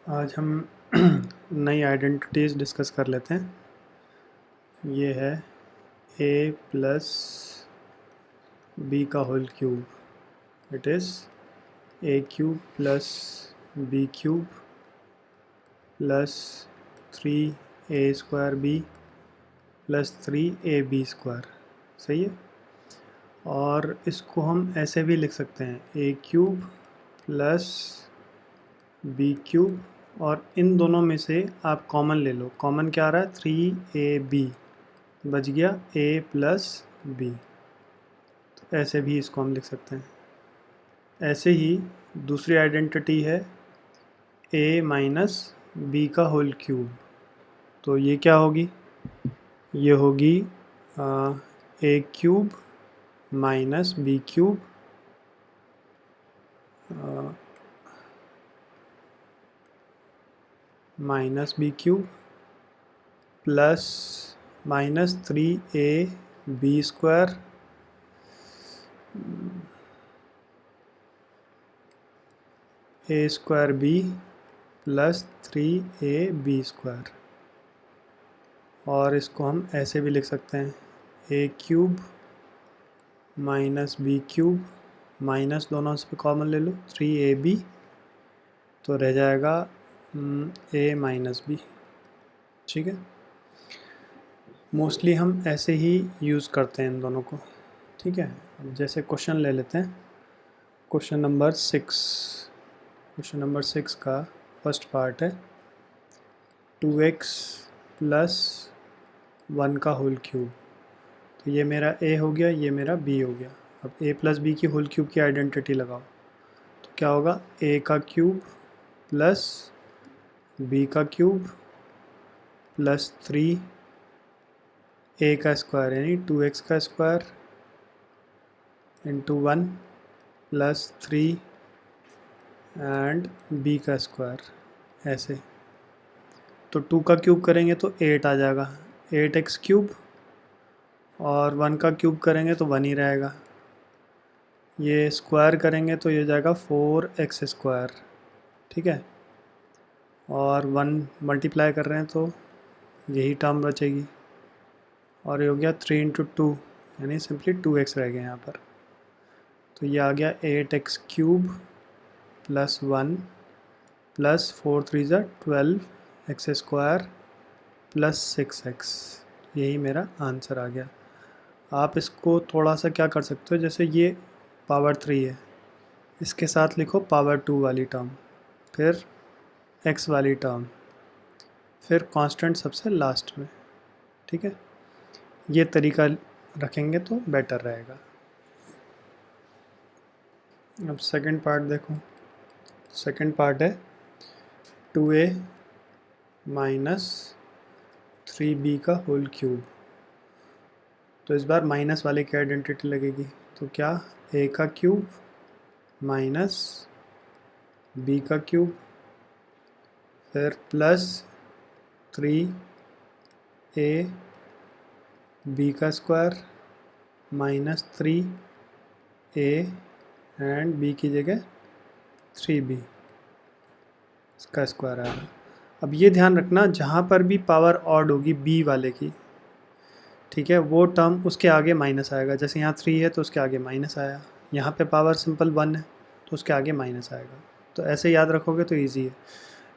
आज हम नई आइडेंटिटीज़ डिस्कस कर लेते हैं। ये है a प्लस बी का whole cube. It is a cube plus b cube plus 3a² b plus 3ab square. सही है। और इसको हम ऐसे भी लिख सकते हैं a cube plus b cube, और इन दोनों में से आप कॉमन ले लो। कॉमन क्या आ रहा है? 3ab बच गया a प्लस बी। तो ऐसे भी इसको हम लिख सकते हैं। ऐसे ही दूसरी आइडेंटिटी है a माइनस बी का होल क्यूब। तो ये क्या होगी? ये होगी a cube minus b cube minus b cube plus minus 3ab square a square b plus 3ab square. और इसको हम ऐसे भी लिख सकते हैं a cube minus b cube, minus दोनों से कॉमन ले लो 3ab, तो रह जाएगा a माइनस बी। ठीक है। मोस्टली हम ऐसे ही यूज़ करते हैं इन दोनों को। ठीक है। अब जैसे क्वेश्चन ले लेते हैं। Question number 6। क्वेश्चन नंबर 6 का फर्स्ट पार्ट है 2x प्लस 1 का होल क्यूब। तो ये मेरा a हो गया, ये मेरा b हो गया। अब a प्लस बी की होल क्यूब की आइडेंटिटी लगाओ तो क्या होगा? a का क्यूब प्लस b का क्यूब प्लस 3 a का स्क्वायर यानी 2x का square into 1 plus 3 and b का स्क्वायर। ऐसे तो 2 का क्यूब करेंगे तो 8 आ जाएगा, 8x क्यूब, और 1 का क्यूब करेंगे तो 1 ही रहेगा। ये स्क्वायर करेंगे तो ये हो जाएगा 4x स्क्वायर। ठीक है। और 1 मल्टीप्लाई कर रहे हैं तो यही टर्म बचेगी। और ये हो गया 3 इंटू 2 यानी सिंपली 2x रह गया यहाँ पर। तो ये आ गया 8x क्यूब प्लस 1 प्लस 4 3 ज़ा 12x स्क्वायर प्लस 6x। यही मेरा आंसर आ गया। आप इसको थोड़ा सा क्या कर सकते हो, जैसे ये पावर 3 है, इसके साथ लिखो पावर 2 वाली टर्म, फिर x वाली टर्म, फिर कांस्टेंट सबसे लास्ट में। ठीक है। ये तरीका रखेंगे तो बेटर रहेगा। अब सेकंड पार्ट देखो। सेकंड पार्ट है 2a माइनस 3b का होल क्यूब। तो इस बार माइनस वाले की आइडेंटिटी लगेगी। तो क्या? a का क्यूब माइनस b का क्यूब, फिर प्लस 3a b का square minus 3a and b की जगह 3b इसका स्क्वायर आएगा। अब ये ध्यान रखना, जहाँ पर भी पावर ऑड होगी b वाले की, ठीक है, वो टर्म उसके आगे माइनस आएगा। जैसे यहाँ 3 है तो उसके आगे माइनस आया, यहाँ पे पावर सिंपल 1 है तो उसके आगे माइनस आएगा। तो ऐसे याद रखोगे तो ईजी है।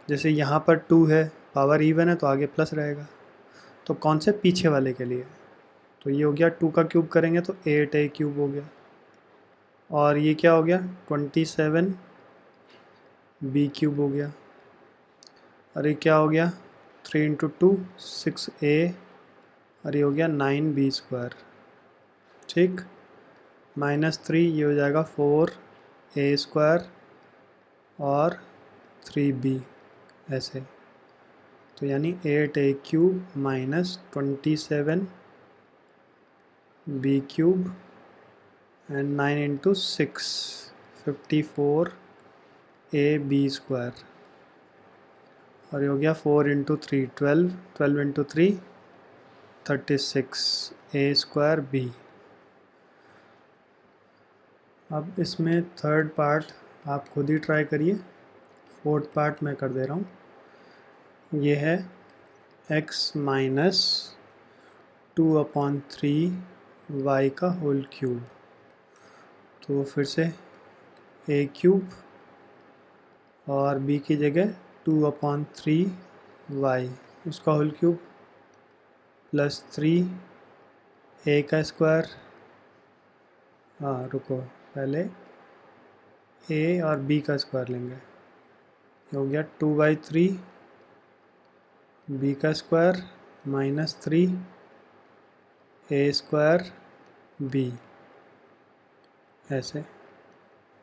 जैसे यहाँ पर 2 है, पावर इवन है तो आगे प्लस रहेगा। तो कौन से? पीछे वाले के लिए। तो ये हो गया 2 का क्यूब करेंगे तो 8a क्यूब हो गया। और ये क्या हो गया? 27b क्यूब हो गया। और ये क्या हो गया? 3 इंटू 2 6a, और ये हो गया 9b स्क्वायर। ठीक। माइनस 3 ये हो जाएगा 4a स्क्वायर और 3b ऐसे। तो यानी 8a cube minus 27b cube and 9 into 6 54ab square. और ये हो गया 4 into 3 12, 12 into 3 36a square b। अब इसमें थर्ड पार्ट आप खुद ही ट्राई करिए। फोर्थ पार्ट मैं कर दे रहा हूँ। ये है x माइनस 2/3 y का होल क्यूब। तो फिर से a क्यूब और b की जगह 2/3y उसका होल क्यूब प्लस 3a का स्क्वायर। हाँ रुको, पहले a और b का स्क्वायर लेंगे। ये हो गया 2/3 b का square minus 3a square b, ऐसे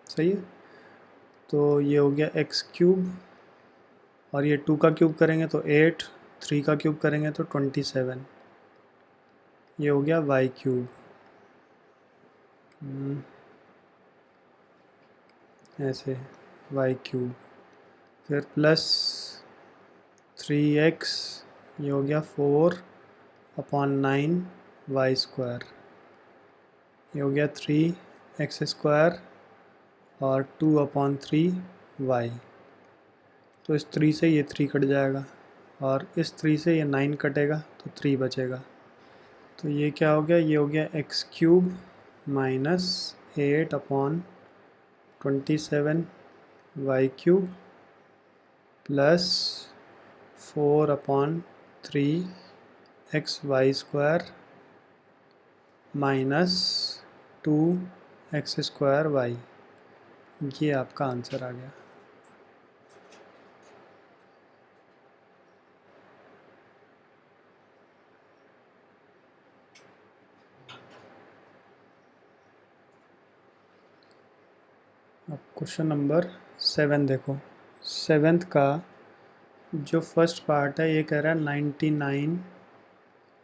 सही है। तो ये हो गया x क्यूब और ये 2 का क्यूब करेंगे तो 8, 3 का क्यूब करेंगे तो 27। ये हो गया y क्यूब। ऐसे y क्यूब, फिर प्लस 3x, ये हो गया 4/9 y स्क्वायर। ये हो गया 3x स्क्वायर और 2/3y। तो इस 3 से ये 3 कट जाएगा और इस 3 से ये 9 कटेगा तो 3 बचेगा। तो ये क्या हो गया, ये हो गया x cube minus 8/27 y cube plus 4/3 xy square minus 2x square y। ये आपका आंसर आ गया। अब क्वेश्चन नंबर 7 देखो। 7th का जो फर्स्ट पार्ट है ये कह रहा है 99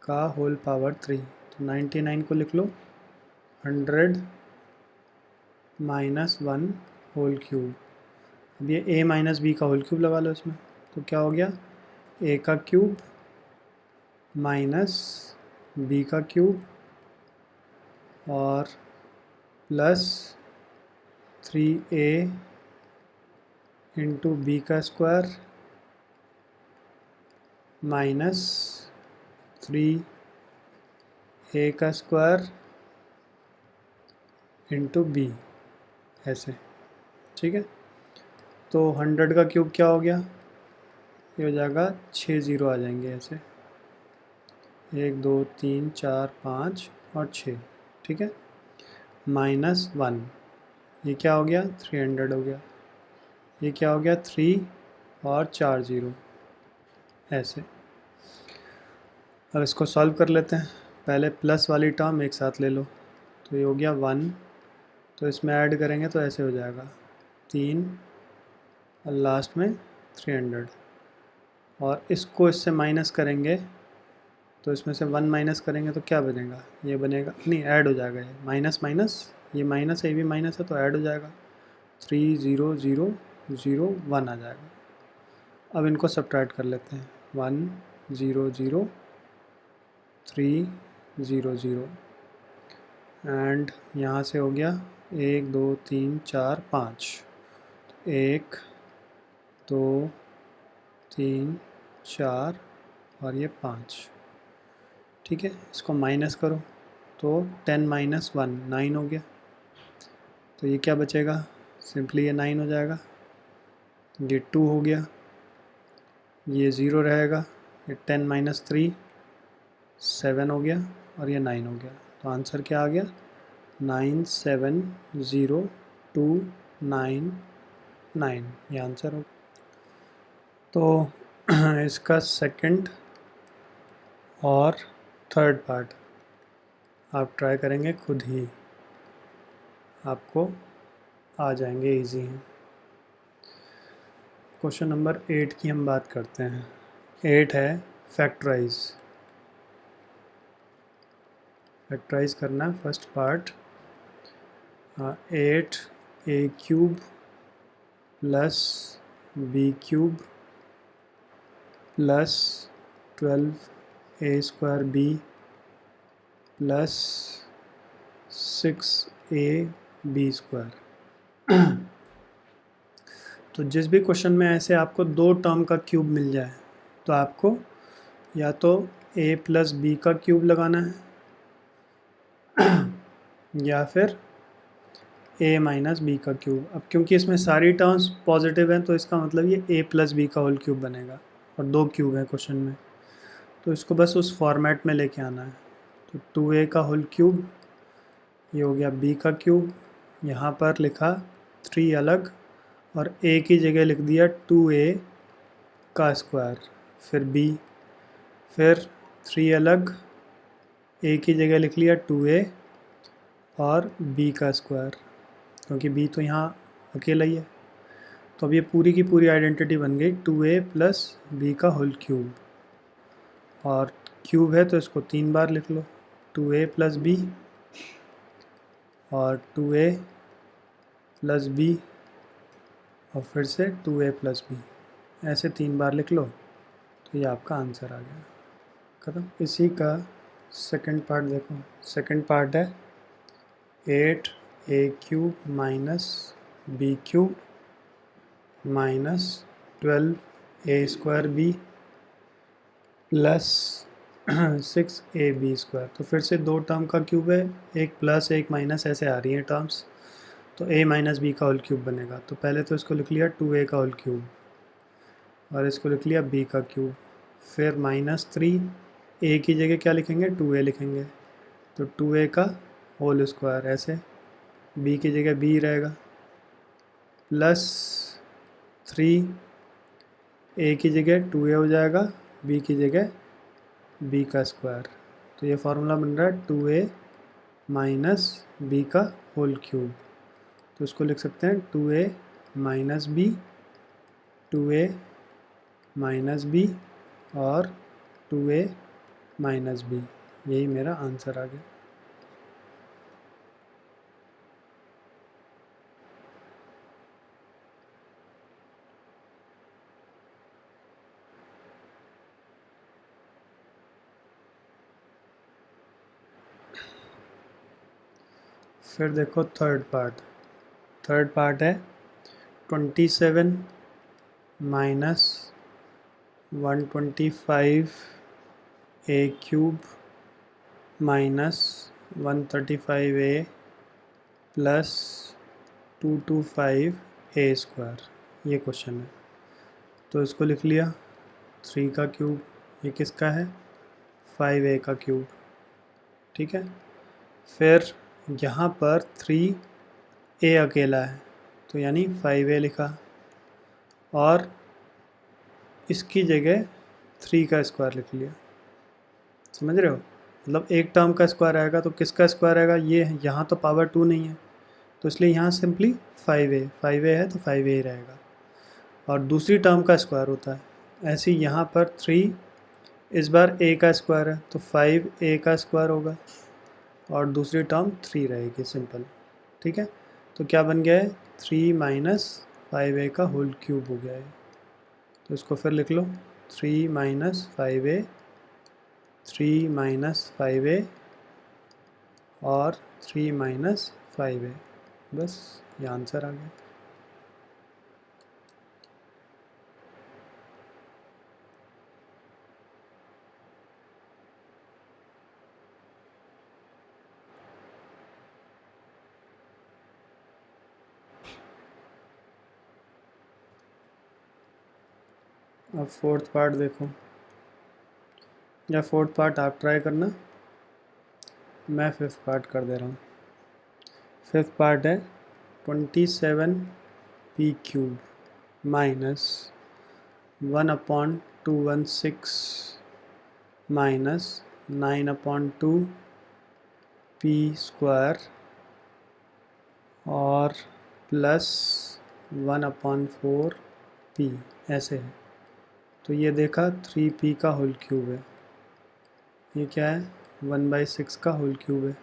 का होल पावर 3। तो 99 को लिख लो 100 माइनस 1 होल क्यूब। अब ये a माइनस बी का होल क्यूब लगा लो इसमें, तो क्या हो गया a का क्यूब माइनस b का क्यूब और प्लस 3a इंटू बी का स्क्वायर माइनस 3a का स्क्वायर इंटू बी, ऐसे ठीक है। तो 100 का क्यूब क्या हो गया, ये हो जाएगा 6 ज़ीरो आ जाएंगे ऐसे, 1 2 3 4 5 और 6, ठीक है। माइनस 1, ये क्या हो गया 300 हो गया। ये क्या हो गया 3 और 4 ज़ीरो, ऐसे। अब इसको सॉल्व कर लेते हैं। पहले प्लस वाली टर्म एक साथ ले लो, तो ये हो गया 1, तो इसमें ऐड करेंगे तो ऐसे हो जाएगा 3 और लास्ट में 300। और इसको इससे माइनस करेंगे तो इसमें से 1 माइनस करेंगे तो क्या बनेगा, ये बनेगा, नहीं ऐड हो जाएगा, ये माइनस माइनस, ये माइनस है, ये भी माइनस है, तो ऐड हो जाएगा 3 0 0 0 1 आ जाएगा। अब इनको सब्ट्रैक्ट कर लेते हैं, 1 0 0 3 0 0 एंड यहाँ से हो गया 1 2 3 4 5, 1 2 3 4 और ये 5, ठीक है। इसको माइनस करो तो 10 माइनस 1 9 हो गया। तो ये क्या बचेगा, सिंपली ये 9 हो जाएगा। ये 2 हो गया, ये 0 रहेगा, ये 10 माइनस 3 7 हो गया और ये 9 हो गया। तो आंसर क्या आ गया 9702999, ये आंसर हो। तो इसका सेकंड और थर्ड पार्ट आप ट्राई करेंगे खुद ही, आपको आ जाएंगे, इजी हैं। क्वेश्चन नंबर 8 की हम बात करते हैं। 8 है फैक्टराइज। फैक्टराइज करना है first part. 8a cube plus b cube plus 12a square b plus 6ab square. तो जिस भी क्वेश्चन में ऐसे आपको दो टर्म का क्यूब मिल जाए तो आपको या तो a प्लस बी का क्यूब लगाना है या फिर a माइनस बी का क्यूब। अब क्योंकि इसमें सारी टर्म्स पॉजिटिव हैं तो इसका मतलब ये a प्लस बी का होल क्यूब बनेगा और दो क्यूब है क्वेश्चन में, तो इसको बस उस फॉर्मेट में लेके आना है। तो 2a का होल क्यूब, ये हो गया b का क्यूब, यहाँ पर लिखा 3 अलग और a की जगह लिख दिया 2a का स्क्वायर, फिर b, फिर 3 अलग, a की जगह लिख लिया 2a और b का स्क्वायर, क्योंकि b तो यहाँ अकेला ही है। तो अब ये पूरी की पूरी आइडेंटिटी बन गई 2a प्लस बी का होल क्यूब, और क्यूब है तो इसको 3 बार लिख लो, 2a प्लस बी और 2a प्लस बी और फिर से 2a प्लस बी, ऐसे 3 बार लिख लो तो ये आपका आंसर आ गया, खत्म। इसी का सेकंड पार्ट देखो। सेकंड पार्ट है 8a cube minus b cube minus 12a square b plus 6ab square. तो फिर से दो टर्म का क्यूब है, एक प्लस एक माइनस ऐसे आ रही हैं टर्म्स, तो a माइनस बी का होल क्यूब बनेगा। तो पहले तो इसको लिख लिया 2a का होल क्यूब और इसको लिख लिया b का क्यूब, फिर -3, a की जगह क्या लिखेंगे 2a लिखेंगे, तो 2a का होल स्क्वायर ऐसे, b की जगह b रहेगा, प्लस 3, a की जगह 2a हो जाएगा, b की जगह b का स्क्वायर। तो ये फार्मूला बन रहा है 2a माइनस बी का होल क्यूब। तो इसको लिख सकते हैं 2a minus B, 2a minus B और 2a माइनस बी, यही मेरा आंसर आ गया। फिर देखो थर्ड पार्ट है 27 minus 125 a cube minus 135a plus 225 a square, ये क्वेश्चन है। तो इसको लिख लिया 3 का क्यूब, ये किसका है 5a का क्यूब, ठीक है। फिर यहाँ पर 3a अकेला है तो यानी 5a लिखा और इसकी जगह 3 का स्क्वायर लिख लिया, समझ रहे हो। मतलब एक टर्म का स्क्वायर आएगा तो किसका स्क्वायर आएगा, ये यहाँ तो पावर 2 नहीं है तो इसलिए यहाँ सिंपली 5a है तो 5a ही रहेगा, और दूसरी टर्म का स्क्वायर होता है। ऐसे ही यहाँ पर 3, इस बार a का स्क्वायर है तो 5a का स्क्वायर होगा और दूसरी टर्म 3 रहेगी सिंपल, ठीक है। तो क्या बन गया है 3 माइनस 5a का होल क्यूब हो गया है। तो इसको फिर लिख लो 3 माइनस 5a, 3 माइनस 5a और 3 माइनस 5a, बस ये आंसर आ गया। अब फोर्थ पार्ट देखो, या फोर्थ पार्ट आप ट्राई करना, मैं फिफ्थ पार्ट कर दे रहा हूँ। फिफ्थ पार्ट है 27p cube minus 1/216 minus 9/2p square और प्लस 1/4p, ऐसे है। तो ये देखा 3p का होल क्यूब है, ये क्या है 1/6 का होल क्यूब है।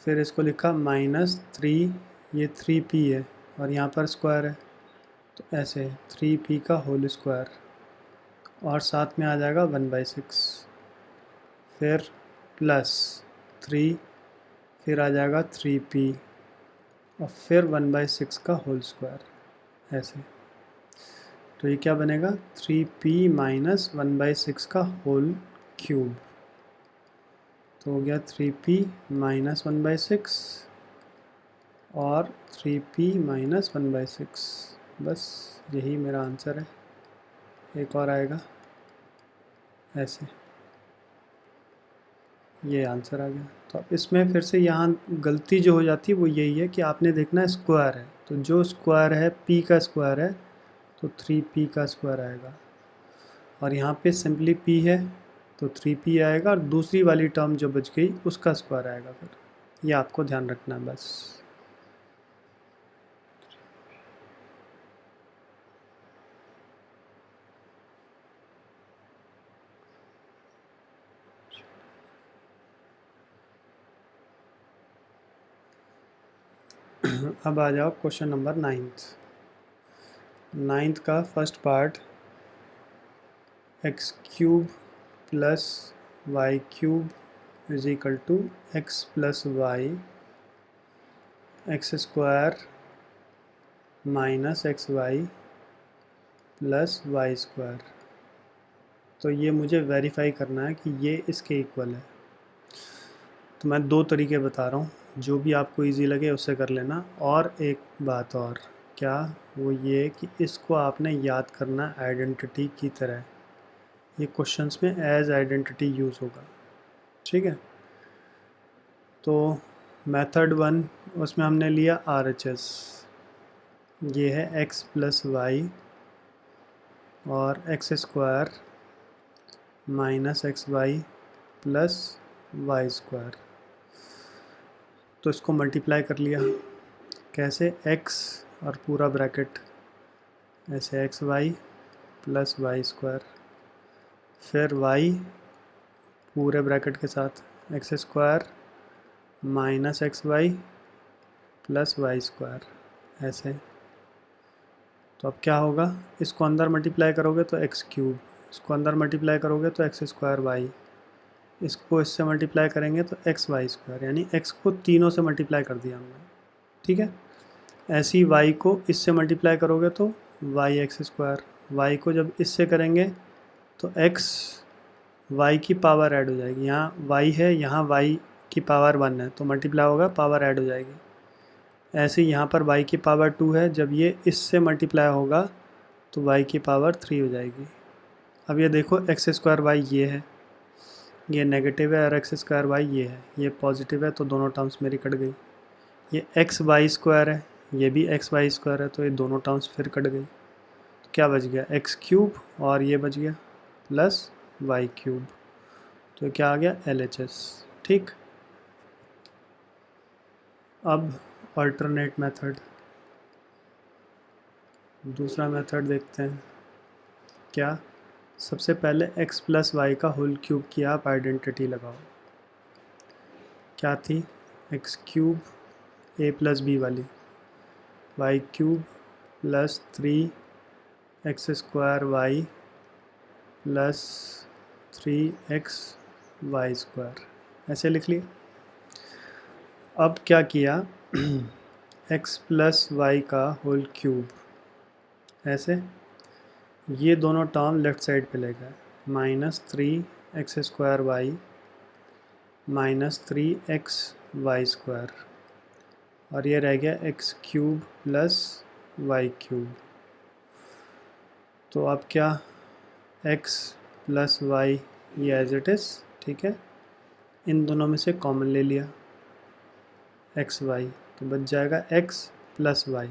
फिर इसको लिखा -3, ये 3p है और यहाँ पर स्क्वायर है तो ऐसे 3p का होल स्क्वायर और साथ में आ जाएगा 1/6, फिर प्लस 3, फिर आ जाएगा 3p और फिर 1/6 का होल स्क्वायर ऐसे। तो ये क्या बनेगा 3p माइनस 1/6 का होल क्यूब। तो हो गया 3p माइनस 1/6 और 3p माइनस 1/6। बस यही मेरा आंसर है। एक और आएगा ऐसे, ये आंसर आ गया। तो अब इसमें फिर से यहाँ गलती जो हो जाती है वो यही है कि आपने देखना है स्क्वायर है, तो जो स्क्वायर है p का स्क्वायर है तो 3p का स्क्वायर आएगा, और यहाँ पे सिंपली p है तो 3p आएगा, और दूसरी वाली टर्म जो बच गई उसका स्क्वायर आएगा। फिर ये आपको ध्यान रखना है बस। अब आ जाओ क्वेश्चन नंबर 9th का first part, x cube plus y cube is equal to x plus y x square minus x y plus y square. तो ये मुझे वेरीफाई करना है कि ये इसके इक्वल है। तो मैं दो तरीके बता रहा हूँ, जो भी आपको इजी लगे उससे कर लेना। और एक बात और, क्या वो ये कि इसको आपने याद करना आइडेंटिटी की तरह। ये क्वेश्चंस में एज आइडेंटिटी यूज़ होगा, ठीक है। तो मेथड 1 उसमें हमने लिया RHS, ये है x प्लस वाई और x square minus x y plus y square. तो इसको मल्टीप्लाई कर लिया, कैसे, x और पूरा ब्रैकेट ऐसे x y plus y square, फिर y पूरे ब्रैकेट के साथ x square minus x y plus y square ऐसे। तो अब क्या होगा, इसको अंदर मल्टीप्लाई करोगे तो एक्स क्यूब, इसको अंदर मल्टीप्लाई करोगे तो एक्स स्क्वायर वाई, इसको इससे मल्टीप्लाई करेंगे तो एक्स वाई स्क्वायर, यानी एक्स को तीनों से मल्टीप्लाई कर दिया हमने, ठीक है। ऐसे ही वाई को इससे मल्टीप्लाई करोगे तो वाई एक्स स्क्वायर, वाई को जब इससे करेंगे तो एक्स वाई की पावर ऐड हो जाएगी, यहाँ वाई है, यहाँ वाई की पावर 1 है तो मल्टीप्लाई होगा, पावर ऐड हो जाएगी। ऐसे ही यहाँ पर y की पावर 2 है, जब ये इससे मल्टीप्लाई होगा तो y की पावर 3 हो जाएगी। अब ये देखो एक्स स्क्वायर वाई ये है, ये नेगेटिव है, और एक्स स्क्वायर वाई ये है, ये पॉजिटिव है, तो दोनों टर्म्स मेरी कट गई। ये एक्स वाई स्क्वायर है, ये भी एक्स वाई स्क्वायर है, तो ये दोनों टर्म्स फिर कट गई। तो क्या बच गया, एक्स क्यूब और ये बच गया प्लस वाई क्यूब। तो क्या आ गया LHS, ठीक। अब अल्टरनेट मेथड, दूसरा मेथड देखते हैं। क्या, सबसे पहले x प्लस वाई का होल क्यूब की आप आइडेंटिटी लगाओ। क्या थी, x cube a plus b वाली, y cube plus 3x square y plus 3x y square, ऐसे लिख लिया। अब क्या किया, x प्लस वाई का होल क्यूब ऐसे, ये दोनों टर्म लेफ़्ट साइड पे ले गए, minus 3x square y minus 3x y square, और ये रह गया x cube plus y cube. तो अब क्या, x प्लस वाई ये एज इट इज़, ठीक है, इन दोनों में से कॉमन ले लिया एक्स वाई, तो बच जाएगा x प्लस वाई,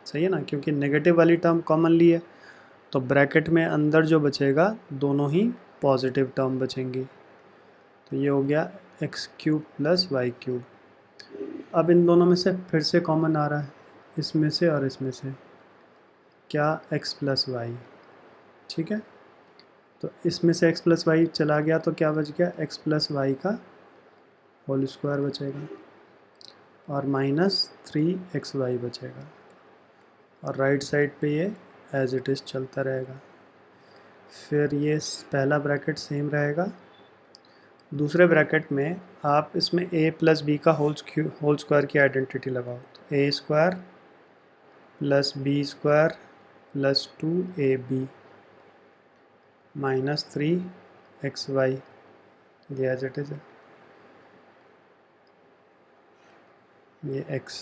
सही है ना, क्योंकि नेगेटिव वाली टर्म कॉमन ली है तो ब्रैकेट में अंदर जो बचेगा दोनों ही पॉजिटिव टर्म बचेंगी। तो ये हो गया x cube plus y cube. अब इन दोनों में से फिर से कॉमन आ रहा है, इसमें से और इसमें से, क्या, एक्स प्लस वाई, ठीक है। तो इसमें से एक्स प्लस वाई चला गया तो क्या बच गया, एक्स प्लस वाई का होल स्क्वायर बचेगा और माइनस 3x वाई बचेगा, और राइट साइड पे ये एज इट इज़ चलता रहेगा। फिर ये पहला ब्रैकेट सेम रहेगा, दूसरे ब्रैकेट में आप इसमें a प्लस बी का होल स्क्वायर की आइडेंटिटी लगाओ, तो a square plus b square plus 2ab minus 3xy, ये एज इट इज़ है, ये x,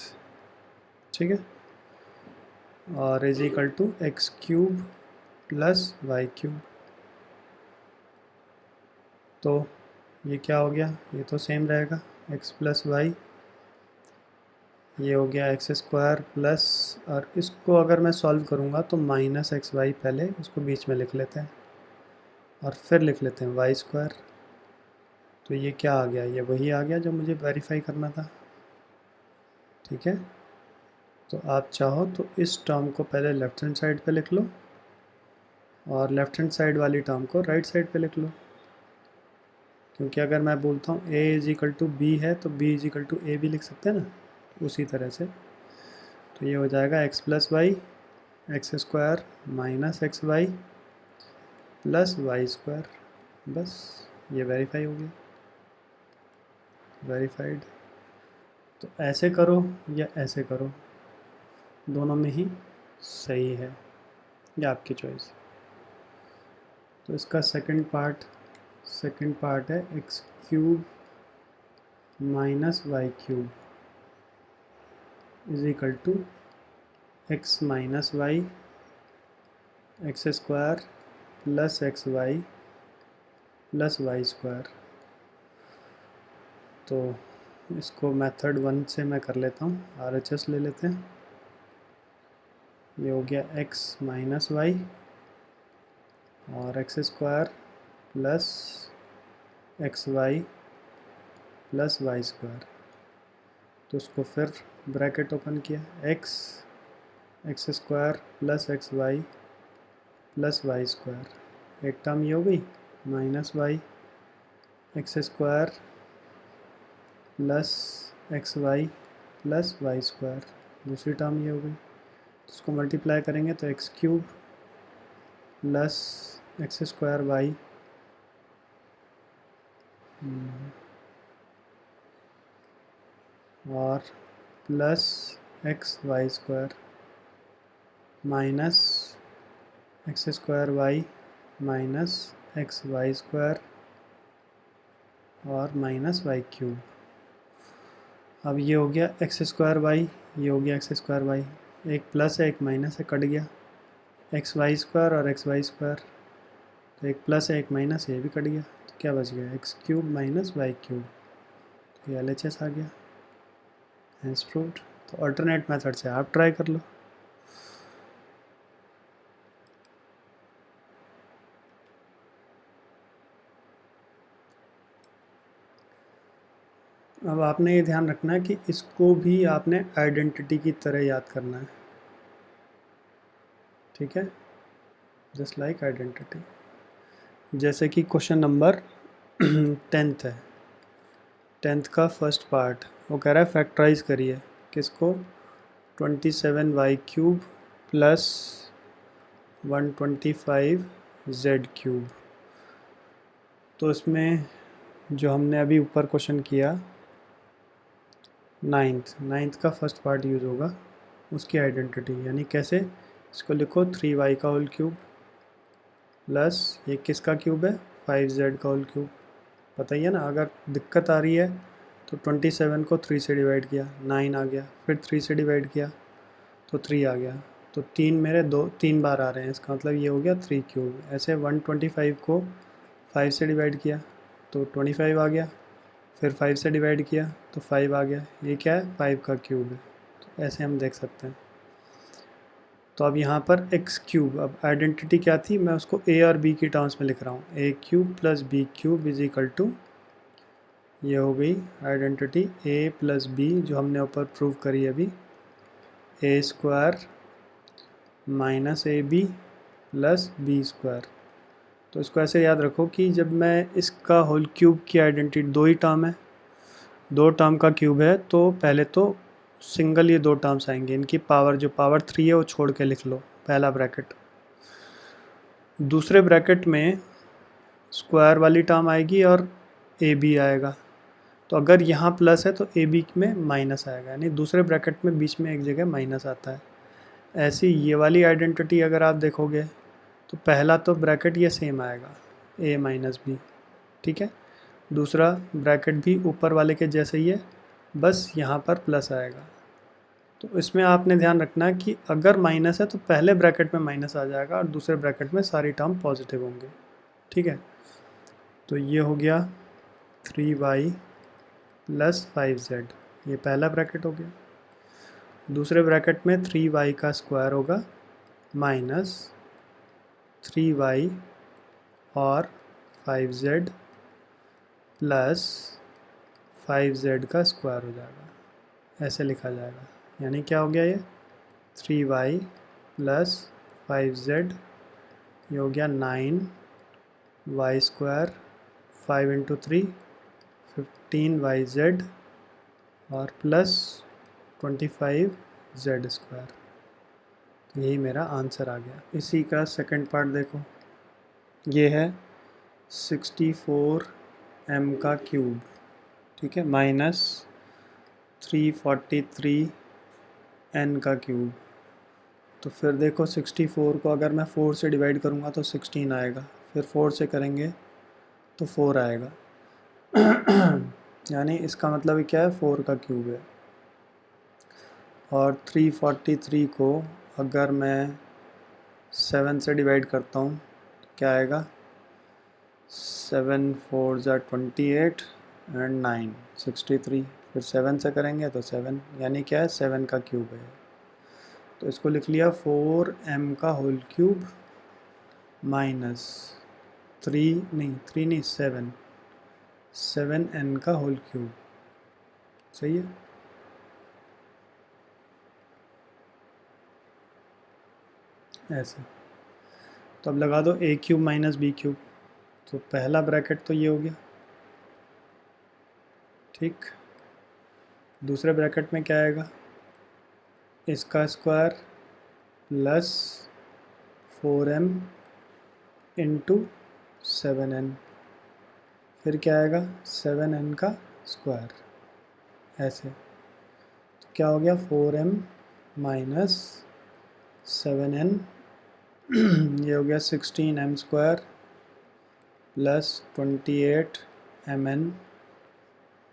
ठीक है, और is equal to x cube plus y cube. तो ये क्या हो गया, ये तो सेम रहेगा, x प्लस वाई, ये हो गया एक्स स्क्वायर प्लस, और इसको अगर मैं सॉल्व करूँगा तो माइनस एक्स वाई, पहले उसको बीच में लिख लेते हैं और फिर लिख लेते हैं वाई स्क्वायर। तो ये क्या आ गया, ये वही आ गया जो मुझे वेरीफाई करना था, ठीक है। तो आप चाहो तो इस टर्म को पहले लेफ्ट हैंड साइड पे लिख लो और लेफ्ट हैंड साइड वाली टर्म को राइट साइड पे लिख लो, क्योंकि अगर मैं बोलता हूँ a is equal to b है तो b is equal to a भी लिख सकते हैं ना, उसी तरह से। तो ये हो जाएगा x plus y x square minus x y plus y square, बस ये वेरीफाई हो गया, वेरीफाइड। तो ऐसे करो या ऐसे करो, दोनों में ही सही है, ये आपकी चॉइस। तो इसका सेकंड पार्ट है x cube minus y cube is equal to x minus y x square plus x y plus y square. तो इसको मेथड 1 से मैं कर लेता हूँ, RHS ले लेते हैं। ये हो गया x माइनस वाई और x square plus x y plus y square. तो उसको फिर ब्रैकेट ओपन किया, x square plus x y plus y square, एक टर्म ये हो गई, minus y x square plus x y plus y square, दूसरी टर्म ये हो गई। तो इसको मल्टीप्लाई करेंगे तो x cube plus x square y और plus x y square minus x square y minus x y square और माइनस वाई क्यूब। अब ये हो गया एक्स स्क्वायर वाई, ये हो गया एक्स स्क्वायर वाई, एक प्लस है एक माइनस है, कट गया, एक्स वाई स्क्वायर और एक्स वाई स्क्वायर, तो एक प्लस है एक माइनस है, ये भी कट गया, तो क्या बच गया, x cube minus y cube. तो ये LHS आ गया, हेंस प्रूव्ड। तो अल्टरनेट मेथड से आप ट्राई कर लो। अब आपने ये ध्यान रखना है कि इसको भी आपने आइडेंटिटी की तरह याद करना है, ठीक है, जस्ट लाइक आइडेंटिटी। जैसे कि क्वेश्चन नंबर 10th है, 10th का फर्स्ट पार्ट, वो कह रहा है फैक्टराइज करिए किसको, 27y cube plus 125z cube. तो इसमें जो हमने अभी ऊपर क्वेश्चन किया, नाइन्थ का फर्स्ट पार्ट यूज़ होगा, उसकी आइडेंटिटी, यानी कैसे, इसको लिखो 3y का होल क्यूब प्लस ये किसका क्यूब है, 5z का होल क्यूब। पता ही है ना, अगर दिक्कत आ रही है तो 27 को 3 से डिवाइड किया 9 आ गया, फिर 3 से डिवाइड किया तो 3 आ गया, तो 3 मेरे 3 बार आ रहे हैं, इसका मतलब ये हो गया 3 क्यूब। ऐसे 125 को 5 से डिवाइड किया तो 25 आ गया, फिर 5 से डिवाइड किया तो 5 आ गया, ये क्या है, 5 का क्यूब है। तो ऐसे हम देख सकते हैं। तो अब यहाँ पर एक्स क्यूब, अब आइडेंटिटी क्या थी, मैं उसको ए और बी की टर्म्स में लिख रहा हूँ, a cube plus b cube is equal to, ये हो गई आइडेंटिटी ए प्लस बी जो हमने ऊपर प्रूव करी अभी, a square minus a b plus b square. तो इसको ऐसे याद रखो कि जब मैं इसका होल क्यूब की आइडेंटिटी, दो ही टर्म है, दो टर्म का क्यूब है, तो पहले तो सिंगल ये दो टर्म्स आएंगे, इनकी पावर जो पावर 3 है वो छोड़ के लिख लो, पहला ब्रैकेट। दूसरे ब्रैकेट में स्क्वायर वाली टर्म आएगी और ए बी आएगा, तो अगर यहाँ प्लस है तो ए बी में माइनस आएगा, यानी दूसरे ब्रैकेट में बीच में एक जगह माइनस आता है। ऐसी ये वाली आइडेंटिटी अगर आप देखोगे तो पहला तो ब्रैकेट ये सेम आएगा, ए माइनस बी, ठीक है। दूसरा ब्रैकेट भी ऊपर वाले के जैसे ही है, बस यहाँ पर प्लस आएगा। तो इसमें आपने ध्यान रखना है कि अगर माइनस है तो पहले ब्रैकेट में माइनस आ जाएगा और दूसरे ब्रैकेट में सारी टर्म पॉजिटिव होंगे, ठीक है। तो ये हो गया 3y प्लस 5z, ये पहला ब्रैकेट हो गया। दूसरे ब्रैकेट में 3y का स्क्वायर होगा माइनस 3y और 5z प्लस 5z का स्क्वायर हो जाएगा, ऐसे लिखा जाएगा। यानी क्या हो गया ये 3y प्लस 5z, ये हो गया 9y स्क्वायर, 5 इंटू 3 15yz और प्लस 25z स्क्वायर। तो यही मेरा आंसर आ गया। इसी का सेकंड पार्ट देखो, ये है 64m का क्यूब, ठीक है, माइनस 343n का क्यूब। तो फिर देखो 64 को अगर मैं 4 से डिवाइड करूँगा तो 16 आएगा, फिर 4 से करेंगे तो 4 आएगा। यानी इसका मतलब क्या है, 4 का क्यूब है। और 343 को अगर मैं 7 से डिवाइड करता हूँ तो क्या आएगा, 7 4 ज़ा 28 एंड 9 63, फिर 7 से करेंगे तो 7, यानी क्या है 7 का क्यूब है। तो इसको लिख लिया 4m का होल क्यूब माइनस 7n का होल क्यूब, सही है। ऐसे तो अब लगा दो a cube minus b cube, तो पहला ब्रैकेट तो ये हो गया, ठीक। दूसरे ब्रैकेट में क्या आएगा, इसका square plus 4m into 7n, फिर क्या आएगा 7n का स्क्वायर, ऐसे। तो क्या हो गया 4m माइनस 7n, ये हो गया 16m square plus 28mn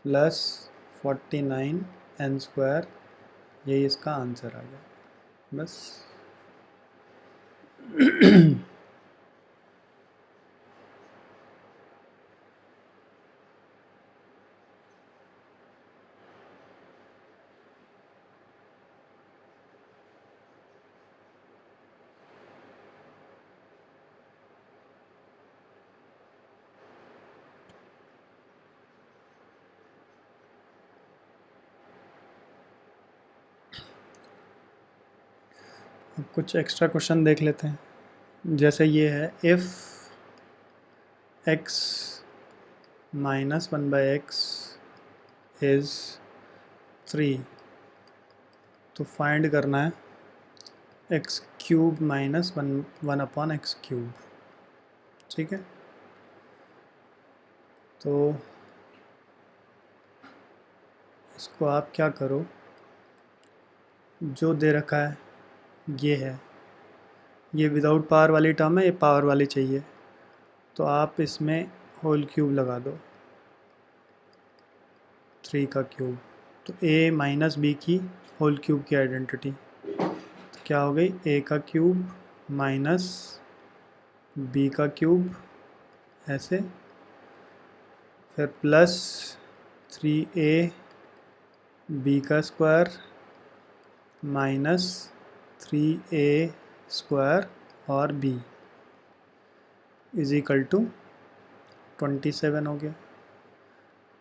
plus 49n square, यही इसका आंसर आ गया, बस। अब कुछ एक्स्ट्रा क्वेश्चन देख लेते हैं। जैसे ये है, if x minus 1/x is 3, तो फाइंड करना है x cube minus 1/x cube, ठीक है। तो इसको आप क्या करो, जो दे रखा है ये है, ये विदाउट पावर वाली टर्म है, ये पावर वाली चाहिए, तो आप इसमें होल क्यूब लगा दो, 3 का क्यूब। तो a माइनस बी की होल क्यूब की आइडेंटिटी तो क्या हो गई, a का क्यूब माइनस b का क्यूब, ऐसे, फिर प्लस 3a b का स्क्वायर माइनस 3a स्क्वायर और b इज इक्वल टू 27 हो गया।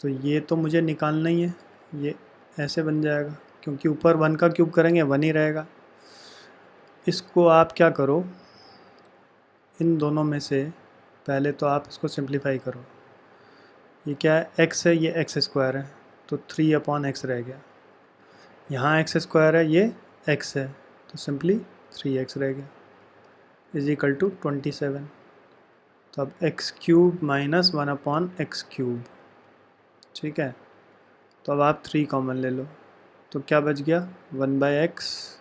तो ये तो मुझे निकालना ही है, ये ऐसे बन जाएगा, क्योंकि ऊपर 1 का क्यूब करेंगे 1 ही रहेगा। इसको आप क्या करो, इन दोनों में से पहले तो आप इसको सिंप्लीफाई करो। ये क्या है, x है, ये x स्क्वायर है, तो 3/x रह गया। यहाँ x स्क्वायर है, ये x है, तो सिंपली 3x रह गया, इज इक्वल टू 27। तो अब x cube minus 1/x cube, ठीक है। तो अब आप 3 कॉमन ले लो, तो क्या बच गया 1/x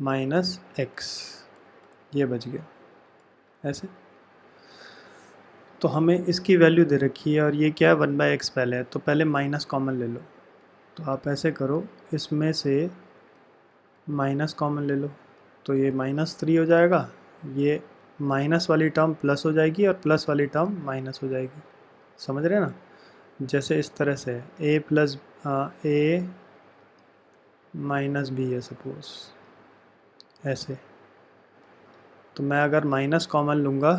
माइनस एक्स, ये बच गया ऐसे। तो हमें इसकी वैल्यू दे रखी है और ये क्या है 1/x पहले है, तो पहले माइनस कॉमन ले लो। तो आप ऐसे करो, इसमें से माइनस कॉमन ले लो, तो ये -3 हो जाएगा, ये माइनस वाली टर्म प्लस हो जाएगी और प्लस वाली टर्म माइनस हो जाएगी। समझ रहे हैं ना? जैसे इस तरह से a plus a minus b है सपोज, ऐसे। तो मैं अगर माइनस कॉमन लूँगा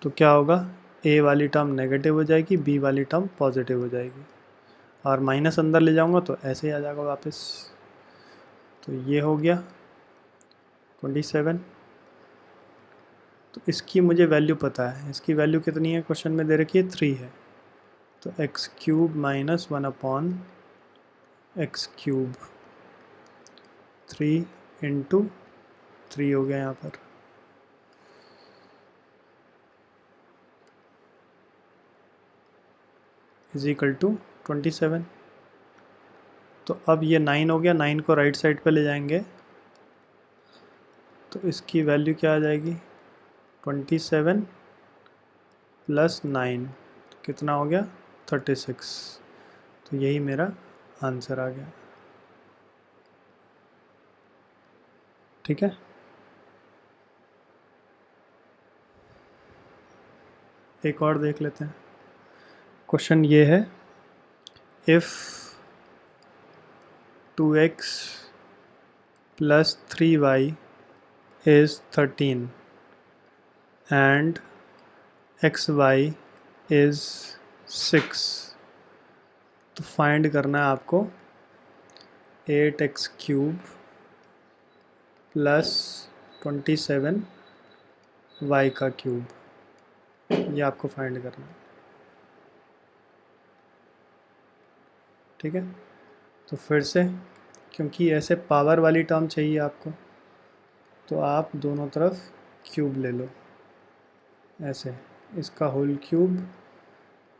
तो क्या होगा, a वाली टर्म नेगेटिव हो जाएगी, b वाली टर्म पॉजिटिव हो जाएगी, और माइनस अंदर ले जाऊँगा तो ऐसे ही आ जाएगा वापस। तो ये हो गया 27। तो इसकी मुझे वैल्यू पता है, इसकी वैल्यू कितनी है क्वेश्चन में दे रखी है 3 है, तो x cube minus 1/x cube, 3 into 3 हो गया यहाँ पर, इज इक्वल टू 27। तो अब ये 9 हो गया, 9 को राइट साइड पे ले जाएंगे तो इसकी वैल्यू क्या आ जाएगी 27 प्लस 9, कितना हो गया 36। तो यही मेरा आंसर आ गया। ठीक है, एक और देख लेते हैं। क्वेश्चन ये है, if 2x plus 3y is 13 and xy is 6, तो फाइंड करना है आपको 8x क्यूब प्लस 27y का क्यूब, ये आपको फाइंड करना है। ठीक है, तो फिर से, क्योंकि ऐसे पावर वाली टर्म चाहिए आपको, तो आप दोनों तरफ क्यूब ले लो ऐसे, इसका whole cube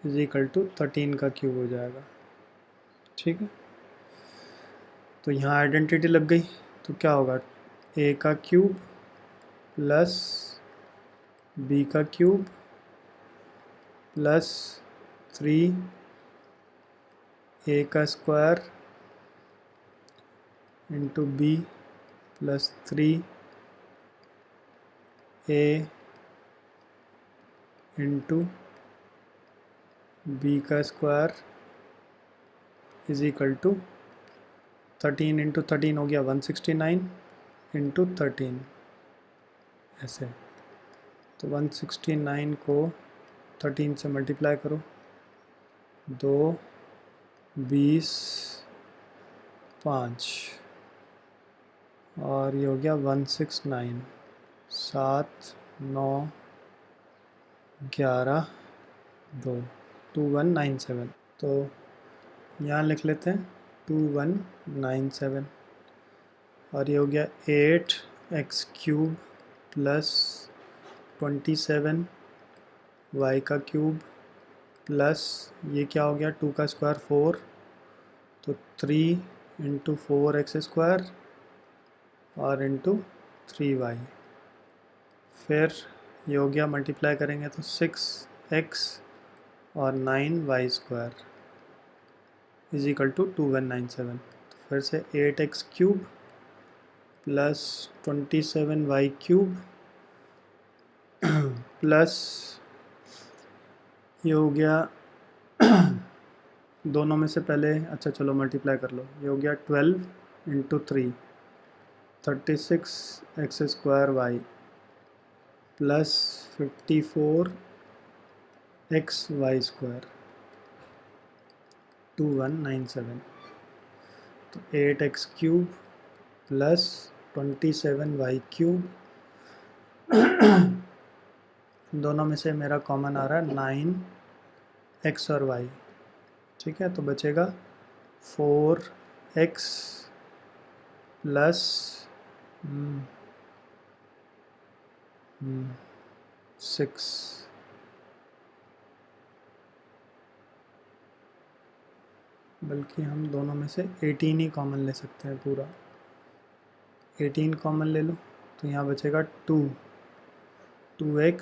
is equal to 13 का क्यूब हो जाएगा। ठीक है, तो यहाँ आइडेंटिटी लग गई, तो क्या होगा a का क्यूब प्लस b का क्यूब प्लस 3a का square into b plus 3a into b का square is equal to 13 into 13 हो गया 169 इंटू 13 ऐसे। तो 169 को 13 से मल्टीप्लाई करो, 2 20 5, और ये हो गया 169 7 9 11 2 2197। तो यहाँ लिख लेते हैं 2197, और ये हो गया 8x क्यूब प्लस 27y का क्यूब प्लस ये क्या हो गया 2 का स्क्वायर 4, तो 3 इंटू 4x स्क्वायर और इंटू 3y, फिर ये हो गया मल्टीप्लाई करेंगे तो 6x और 9y square is equal to 2197। फिर से 8x cube plus 27y cube plus ये हो गया दोनों में से पहले, अच्छा चलो मल्टीप्लाई कर लो, ये हो गया 12 into 3 36x square y plus 54xy square 2197। तो 8x cube plus 27y cube, दोनों में से मेरा कॉमन आ रहा है 9x और y। ठीक है, तो बचेगा 4x प्लस 6, बल्कि हम दोनों में से 18 ही कॉमन ले सकते हैं पूरा। 18 कॉमन ले लो तो यहाँ बचेगा 2x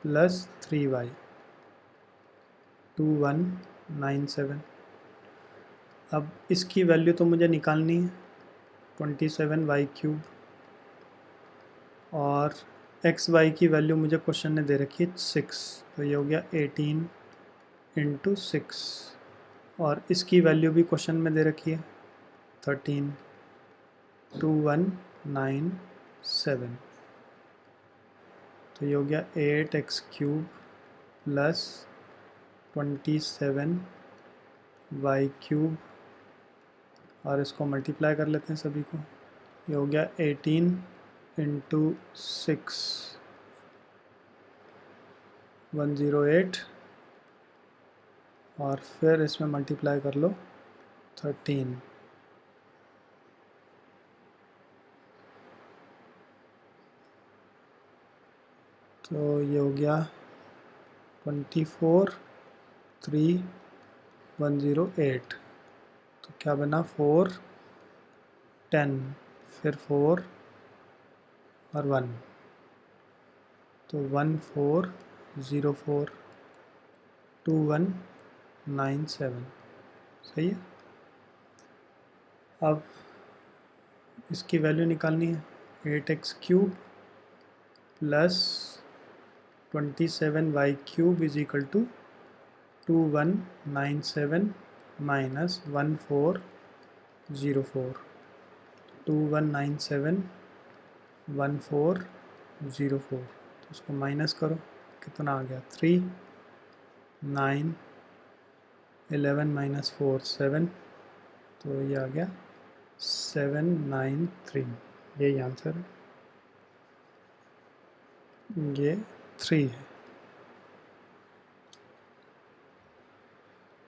प्लस 3y 2197। अब इसकी वैल्यू तो मुझे निकालनी है 27y³ और xy की वैल्यू मुझे क्वेश्चन ने दे रखी है 6, तो ये हो गया 18 इंटू 6 और इसकी वैल्यू भी क्वेश्चन में दे रखी है 13 2197। तो ये हो गया 8x³ प्लस 27y³ और इसको मल्टीप्लाई कर लेते हैं सभी को। ये हो गया 18 इंटू 6 108 और फिर इसमें मल्टीप्लाई कर लो 13। तो ये हो गया 243108। तो क्या बना 4 10 फिर 4 और 1, तो 1404 2197 सही है। अब इसकी वैल्यू निकालनी है 8x³ plus 27y³ is equal to 2197 minus 1404। 2197 1404, तो उसको माइनस करो कितना आ गया 3 9 11 माइनस 4 7, तो ये आ गया 793। यही आंसर है, ये 3 है।